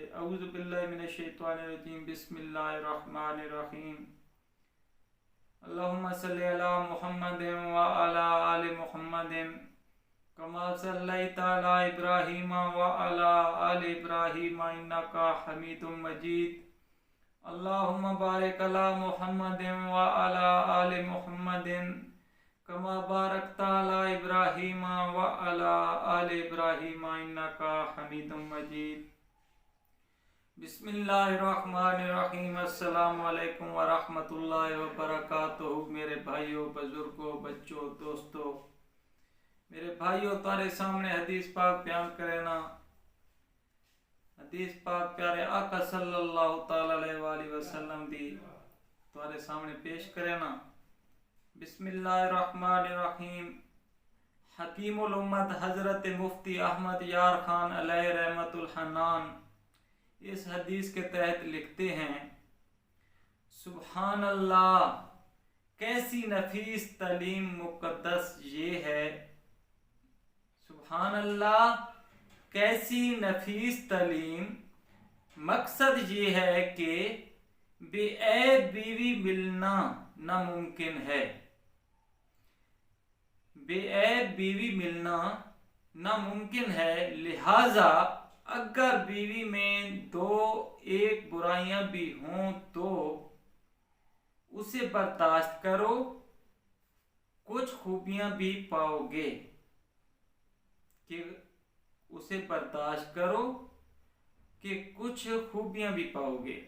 اعوذ باللہ من الشیطان الرجیم بسم اللہ الرحمن الرحیم اللہم صلی علی محمد وعلی آل محمد کما صلیت علی ابراہیم وعلی آل ابراہیم انکا حمید مجید اللہم بارک علی محمد وعلی آل محمد کما بارکت علی ابراہیم وعلی آل ابراہیم انکا حمید مجید بسم اللہ الرحمن الرحیم السلام علیکم ورحمۃ اللہ وبرکاتہ۔ میرے بھائیوں، بزرگوں، بچوں، دوستوں، میرے بھائیوں، تارے سامنے حدیث پاک بیان کرے نا، حدیث پاک پیارے آقا صلی اللہ تعالی علیہ وآلہ وسلم دی تارے سامنے پیش کرے نا۔ بسم اللہ الرحمن الرحیم۔ حکیم الامت حضرت مفتی احمد یار خان علیہ رحمت الحنان اس حدیث کے تحت لکھتے ہیں، سبحان اللہ، کیسی نفیس تعلیم مقدس یہ ہے، سبحان اللہ، کیسی نفیس تعلیم، مقصد یہ ہے کہ بے عیب بیوی ملنا ناممکن ہے، بے عیب بیوی ملنا ناممکن ہے، لہذا اگر بیوی میں دو ایک برائیاں بھی ہوں تو اسے برداشت کرو، کچھ خوبیاں بھی پاؤ گے، کہ اسے برداشت کرو کہ کچھ خوبیاں بھی پاؤ گے۔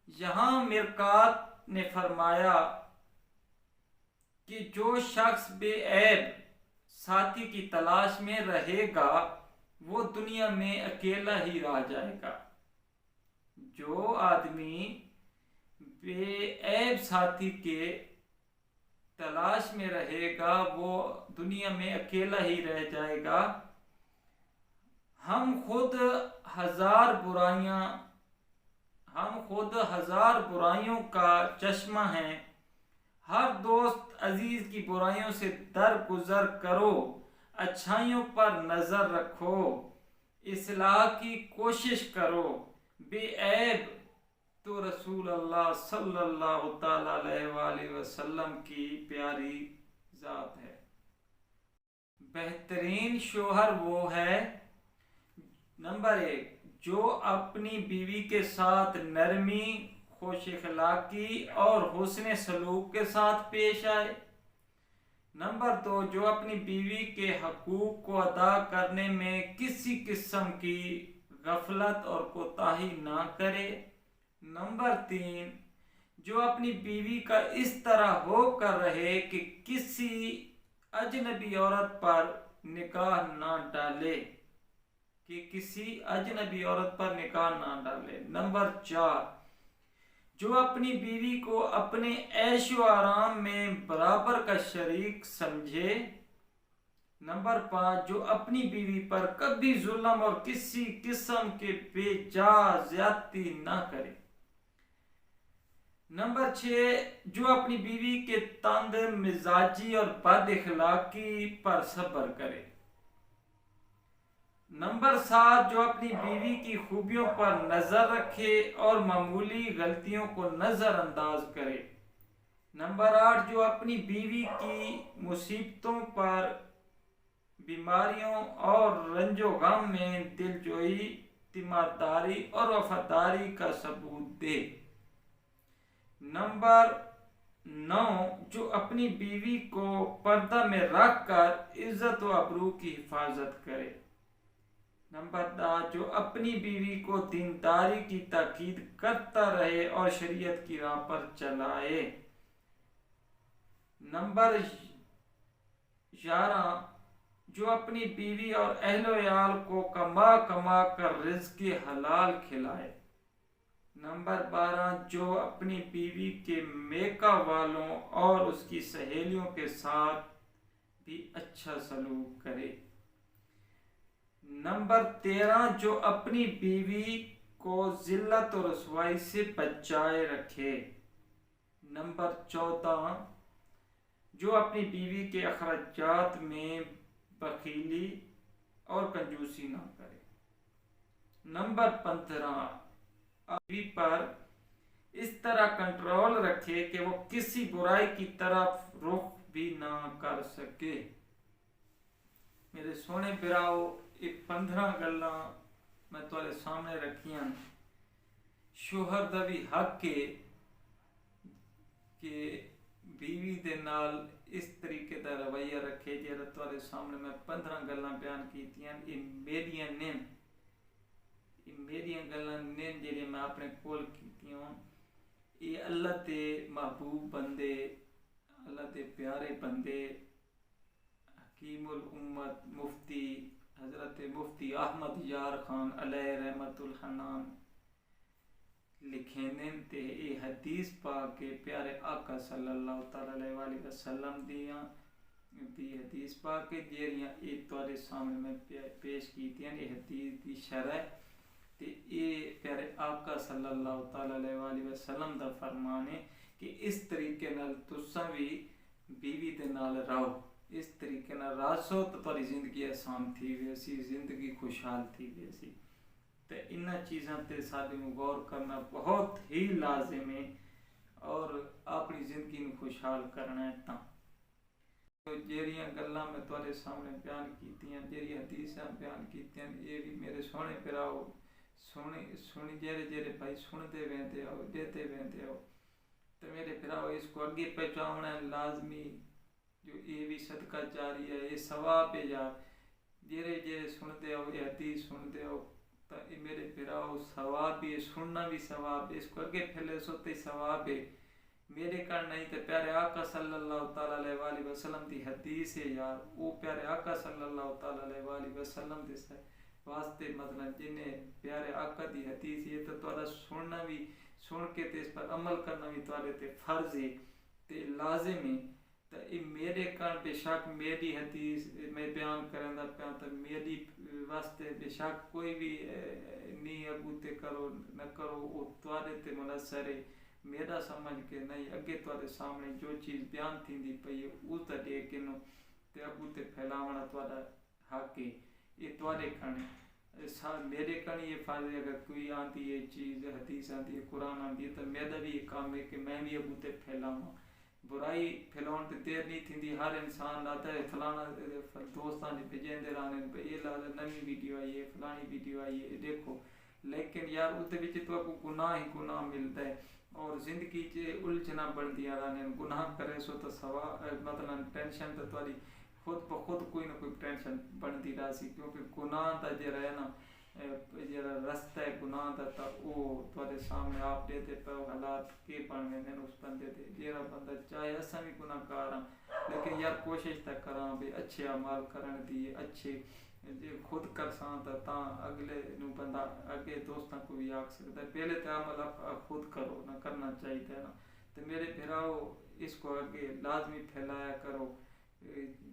یہاں مرقات نے فرمایا کہ جو شخص بے عیب ساتھی کی تلاش میں رہے گا وہ دنیا میں اکیلا ہی رہ جائے گا۔ جو آدمی بے عیب ساتھی کے تلاش میں رہے گا وہ دنیا میں اکیلا ہی رہ جائے گا۔ ہم خود ہزار برائیوں کا چشمہ ہیں، ہر دوست عزیز کی برائیوں سے درگزر کرو، اچھائیوں پر نظر رکھو، اصلاح کی کوشش کرو، بے عیب تو رسول اللہ صلی اللہ تعالی علیہ وآلہ وسلم کی پیاری ذات ہے۔ بہترین شوہر وہ ہے، نمبر 1، جو اپنی بیوی کے ساتھ نرمی، خوش اخلاقی اور حسن سلوک کے ساتھ پیش آئے۔ نمبر 2، جو اپنی بیوی کے حقوق کو ادا کرنے میں کسی قسم کی غفلت اور کوتاہی نہ کرے۔ نمبر 3، جو اپنی بیوی کا اس طرح ہو کر رہے کہ کسی اجنبی عورت پر نگاہ نہ ڈالے، نمبر 4، جو اپنی بیوی کو اپنے عیش و آرام میں برابر کا شریک سمجھے۔ نمبر 5، جو اپنی بیوی پر کبھی ظلم اور کسی قسم کے بے جا زیادتی نہ کرے۔ نمبر 6، جو اپنی بیوی کے تند مزاجی اور بد اخلاقی پر صبر کرے۔ نمبر 7، جو اپنی بیوی کی خوبیوں پر نظر رکھے اور معمولی غلطیوں کو نظر انداز کرے۔ نمبر 8، جو اپنی بیوی کی مصیبتوں پر، بیماریوں اور رنج و غم میں دلجوئی، تیمارداری اور وفاداری کا ثبوت دے۔ نمبر 9، جو اپنی بیوی کو پردہ میں رکھ کر عزت و آبرو کی حفاظت کرے۔ نمبر 10، جو اپنی بیوی کو دینداری کی تاکید کرتا رہے اور شریعت کی راہ پر چلائے۔ نمبر 11، جو اپنی بیوی اور اہل و عیال کو کما کما کر رزق حلال کھلائے۔ نمبر 12، جو اپنی بیوی کے میکا والوں اور اس کی سہیلیوں کے ساتھ بھی اچھا سلوک کرے۔ نمبر 13، جو اپنی بیوی کو ذلت و رسوائی سے بچائے رکھے۔ نمبر 14، جو اپنی بیوی کے اخراجات میں بخیلی اور کنجوسی نہ کرے۔ नंबर 15, बीवी पर इस तरह कंट्रोल रखे कि वो किसी बुराई की तरफ रुख भी ना कर सके। मेरे सोने बिराओ, ये 15 गल्लां मैं तुहाडे सामने रखियां शोहर दा भी हक है कि बीवी दे नाल इस तरीके का रवैया रखे जेड़ा तुहाडे सामने मैं 15 गल्लां बयान कीतियां। ये मेरियां ने, ये मेरियां गल्लां ने जेड़ियां मैं अपने कोल कीतियां। ये अल्लाह दे महबूब बंदे, अल्लाह दे प्यारे बंदे, हकीमुल उम्मत मुफ्ती हजरत मुफ्ती अहमद यार खान अलैहि रहमतुल हन्नान लिखेंदे ते ये हदीस पाक के प्यारे आका सल्लल्लाहु अलैहि वसल्लम दियां दी हदीस पाक के जेरियां ये तुहाडे सामने मैं पेश कीतियां। ये हदीस दी शरह ते ये प्यारे आका सल्लल्लाहु अलैहि वसल्लम दा फरमान है कि इस तरीके नाल तुसां भी बीवी दे नाल रहो, इस तरीके नाल रासो तो तुहाडी जिंदगी आसान थी वैसी, जिंदगी खुशहाल थी वैसी। तो इन्हां चीज़ां ते साडे नूं गौर करना बहुत ही लाजिम है और अपनी जिंदगी नूं खुशहाल करना है। तो जेरियां गल्लां मैं तुहाडे सामने बयान कीतियां, जेरी हदीसां बयान कीतियां, ये भी मेरे सोहने भराओ सुनी जेरे भाई सुनते वेंदे हो, देते वेंदे हो, तो मेरे भराओ इसको अगे पहुँचाना लाजमी। जो ये भी सदका जारी है, ये सवाब है यार। जेरे सुनते हो, ये हदीस सुनते हो, तो ये मेरे भराओ सवाब भी है, सुनना भी सवाब है, इसको अगे फैले सोते सवाब है। मेरे कर नहीं तो प्यारे आका सल्लल्लाहु अलैहि वसल्लम की हदीस है यार। वो प्यारे आका सल्लल्लाहु अलैहि वसल्लम के वास्ते मतलब जिन्हें प्यारे आका की हदीस है तो तुहाडा सुनना भी, सुन के ते इस पर अमल करना भी तुहाडे ते फर्ज है ते लाजिम है। तो ये मेरे कारण बेशक मेरी हदीस मैं बयान करना पाया तो मेरी वास्ते बेशक कोई भी नहीं अगू ते करो न करो, वो तुहाडे ते मुनसर है। मेरा समझ के नहीं अगे तुहाडे सामने जो चीज़ बयान थींदी पई है उस तड़े के नो ते अगू ते फैलावना तुहाडा हक है। ये तुहाडे कण मेरे कण ये फर्ज है, अगर कोई आती है चीज़ हदीस आती है कुरान आती है तो मेरा भी ये काम है कि मैं भी अगू ते फैलावां। बुराई फैलाउण ते देर नहीं थींदी। हर इंसान आता है फलाना दोस्तां ने भेजेंदे रहने ये ला नवी वीडियो आई है, फलानी वीडियो आई है देखो, लेकिन यार उस तो आपको गुनाह ही गुनाह मिलता है और जिंदगी च उलझना बनदियां रहने। गुनाह करे सो तो सवा मतलब टेंशन तो तुहाडी खुद ब खुद कोई ना कोई टेंशन बनती रही, क्योंकि गुनाह का जरा है ना जरा रस्ता है गुनाह का, तो वो तुहाडे सामने आप देते पे हालात के बन वेंदे उस बंदे दे। जेड़ा बंदा चाहे असां भी गुनाहगार हाँ लेकिन यार कोशिश तो करा भी अच्छे अमल करन दी, अच्छे जे खुद कर सा तो अगले नूं बंदा अगे दोस्तों को भी आख सकता है। पहले तो अमल आप खुद करो ना, करना चाहिए ना। तो मेरे भराओ इसको अगे लाजमी फैलाया करो।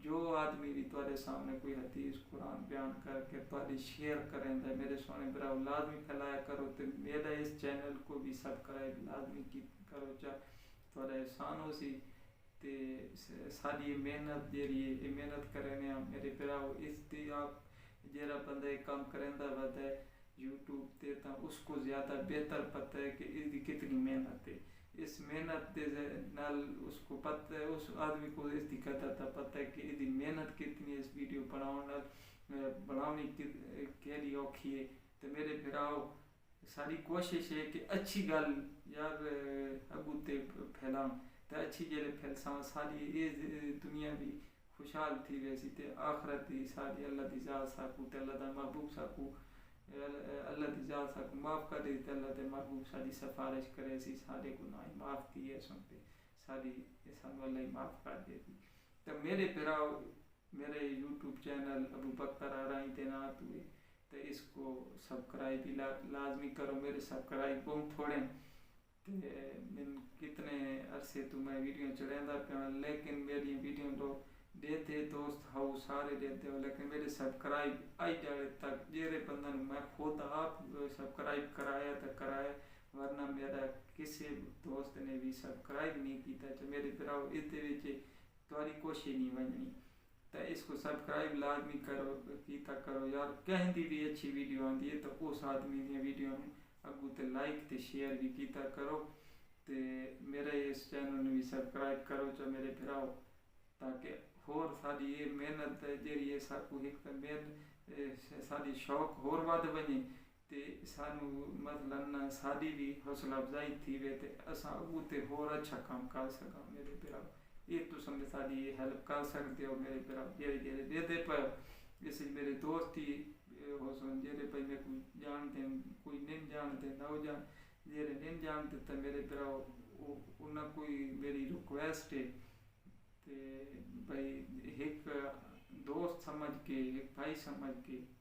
जो आदमी भी तुहाडे सामने कोई हदीस कुरान बयान करके तुहाडी शेयर करेंदा मेरे सोने भराओ लाजमी फैलाया करो। तो मेरा इस चैनल को भी सब्सक्राइब लाजमी की करो, चाहे तुहाडा एहसान हो सी। ते सारी मेहनत जेरी ये मेहनत करने मेरे भराओ इसकी आप जेरा बंदा एक काम करेंदा वध है यूट्यूब ते तो उसको ज़्यादा बेहतर पता है कि इसकी कितनी मेहनत है। इस मेहनत के नाल उसको पता है, उस आदमी को इसकी कदर पता है कि इसकी मेहनत कितनी है। इस वीडियो बनाने केड़ी औखी है। तो मेरे भराओ सारी कोशिश है कि अच्छी गल यार अगू ते फैलाऊं, तो अच्छी जेल्लै फैलसा सारी ये दुनिया भी खुशहाल थी वैसी ते आखरत ही सारी अल्लाह दी जात साकू ते अल्लाह दा महबूब साकू अल्लाह दी जात साकू माफ़ कर दे, अल्लाह दे महबूब सारी सिफारिश करे सी सारे गुनाह माफ़ किए सुनते सारी सानू अल्लाह माफ़ कर देती। तो मेरे भराओ मेरे यूट्यूब चैनल अबू बकर आराई ते नात हुए तो इसको सब्सक्राइब भी लाजमी करो। मेरे सब्सक्राइब बहुत थोड़े मैं कितने अरसे तो मैं वीडियो चढ़ाता पाया, लेकिन मेरी वीडियो लोग देते दोस्त हो सारे देते हो, लेकिन मेरे सब्सक्राइब आई जाए तक जेरे बंदा मैं खुद आप सब्सक्राइब कराया तो कराया, वरना मेरा किसी दोस्त ने भी सब्सक्राइब नहीं किया। तो मेरे भराओ इस तुहारी कोशिश नहीं बननी। تو اس کو سبسکرائب لازمی کرو کیتا کرو یار. کہیں دی بھی اچھی ویڈیو آتی ہے تو اس آدمی دی ویڈیو اگو تے لائک تے شیئر بھی کیتا کرو تے میرے اس چینل نے بھی سبسکرائب کرو چا میرے بھراؤ تاکہ ہور ساری یہ محنت جیڑی ہے ساکو ایک ساری شوق ہور ود بنے تے سانو مثلا ساری بھی حوصلہ افزائی تھی وے تے اساں اگو تے ہور اچھا کام کر سکاں میرے بھراؤ. یہ تساں ساری ہیلپ کر سکتے ہو میرے بھراؤ جیڑے جیڑے دے دے پے اس میرے دوست ہی ہو سن جیڑے پہ میں کوئی جانتے کوئی نہیں جانتے نہ جان جیڑے نہیں جانتے تو میرے بھراؤ انہاں کوئی میری ریکویسٹ ہے تے بھائی ایک دوست سمجھ کے ایک بھائی سمجھ کے